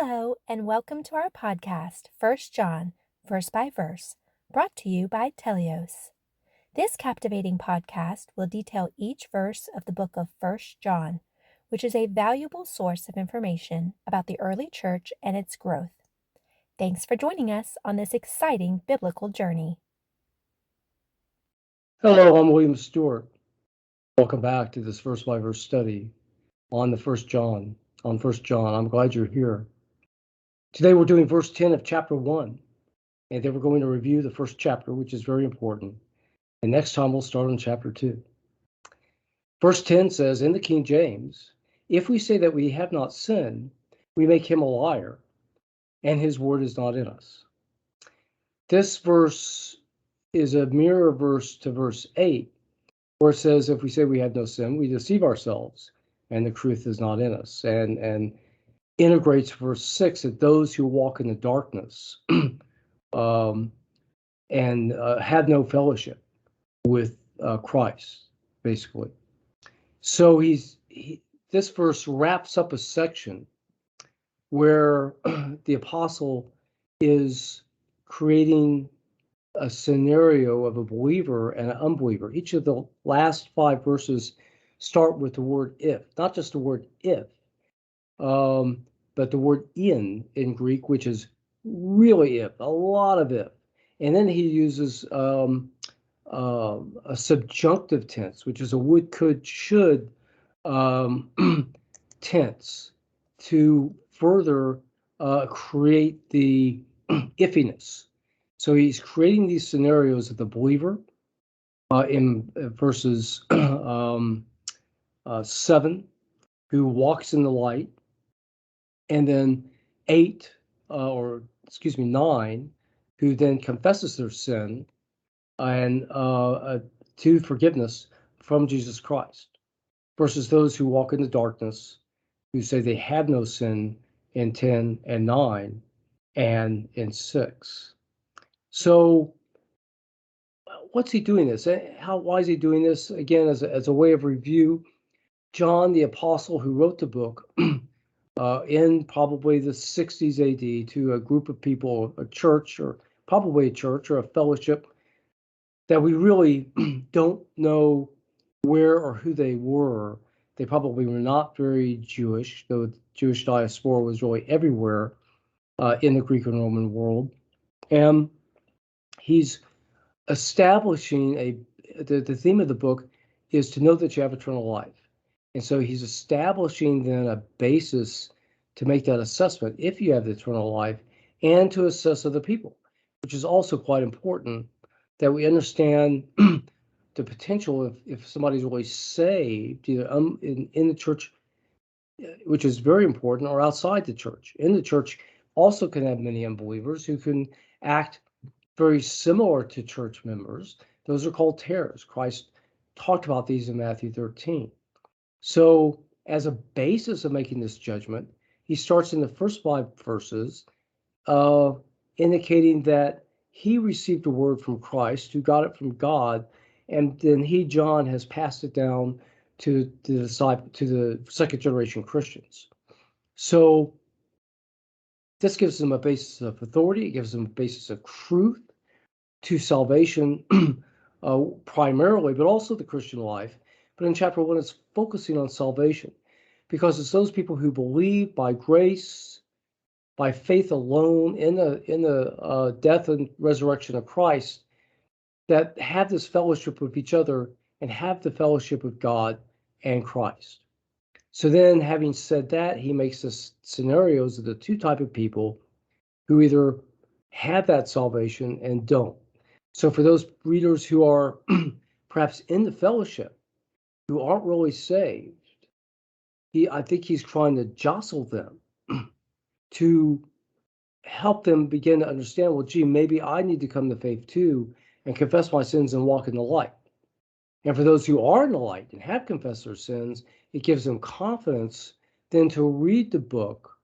Hello, and welcome to our podcast, First John, Verse by Verse, brought to you by Telios. This captivating podcast will detail each verse of the book of First John, which is a valuable source of information about the early church and its growth. Thanks for joining us on this exciting biblical journey. Hello, I'm William Stewart. Welcome back to this verse by verse study on First John. I'm glad you're here. Today we're doing verse 10 of chapter 1, and then we're going to review the first chapter, which is very important. And next time we'll start on chapter 2. Verse 10 says in the King James, "If we say that we have not sinned, we make him a liar, and his word is not in us." This verse is a mirror verse to verse 8, where it says, if we say we have no sin, we deceive ourselves, and the truth is not in us, and integrates verse 6 that those who walk in the darkness and have no fellowship with Christ, basically. So this verse wraps up a section where the apostle is creating a scenario of a believer and an unbeliever. Each of the last 5 verses start with the word if, not just the word if, but the word in Greek, which is really if, a lot of if. And then he uses a subjunctive tense, which is a would, could, should tense to further create the iffiness. So he's creating these scenarios of the believer in verses 7, who walks in the light, and then 9, who then confesses their sin and to forgiveness from Jesus Christ, versus those who walk in the darkness, who say they have no sin in 10 and 9 and in 6. So what's he doing this? Why is he doing this? Again, as a way of review, John, the apostle who wrote the book in probably the 60s AD to a group of people, a church or a fellowship that we really don't know where or who they were. They probably were not very Jewish, though the Jewish diaspora was really everywhere in the Greek and Roman world. And he's establishing the theme of the book is to know that you have eternal life. And so he's establishing then a basis to make that assessment if you have the eternal life, and to assess other people, which is also quite important, that we understand the potential if somebody's really saved, either in the church, which is very important, or outside the church. In the church also can have many unbelievers who can act very similar to church members. Those are called tares. Christ talked about these in Matthew 13. So as a basis of making this judgment, he starts in the first 5 verses indicating that he received a word from Christ, who got it from God, and then he, John, has passed it down to the second generation Christians. So this gives them a basis of authority. It gives them a basis of truth to salvation primarily, but also the Christian life. But in chapter 1, it's focusing on salvation, because it's those people who believe by grace, by faith alone in the death and resurrection of Christ, that have this fellowship with each other and have the fellowship with God and Christ. So then, having said that, he makes us scenarios of the 2 types of people who either have that salvation and don't. So for those readers who are perhaps in the fellowship, who aren't really saved, I think he's trying to jostle them to help them begin to understand, well, gee, maybe I need to come to faith too and confess my sins and walk in the light. And for those who are in the light and have confessed their sins, it gives them confidence then to read the book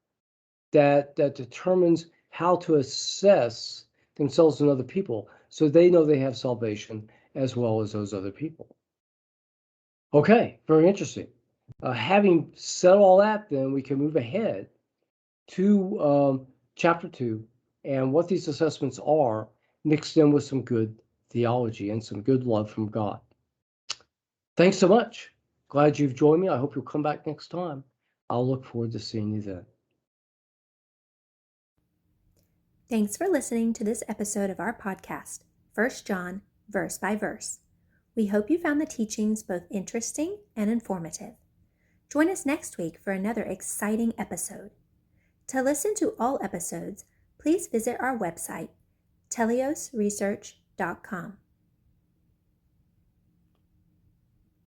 that determines how to assess themselves and other people, so they know they have salvation as well as those other people. Okay, very interesting. Having said all that, then we can move ahead to chapter 2 and what these assessments are, mixed in with some good theology and some good love from God. Thanks so much. Glad you've joined me. I hope you'll come back next time. I'll look forward to seeing you then. Thanks for listening to this episode of our podcast, 1 John, verse by verse. We hope you found the teachings both interesting and informative. Join us next week for another exciting episode. To listen to all episodes, please visit our website, teliosresearch.com.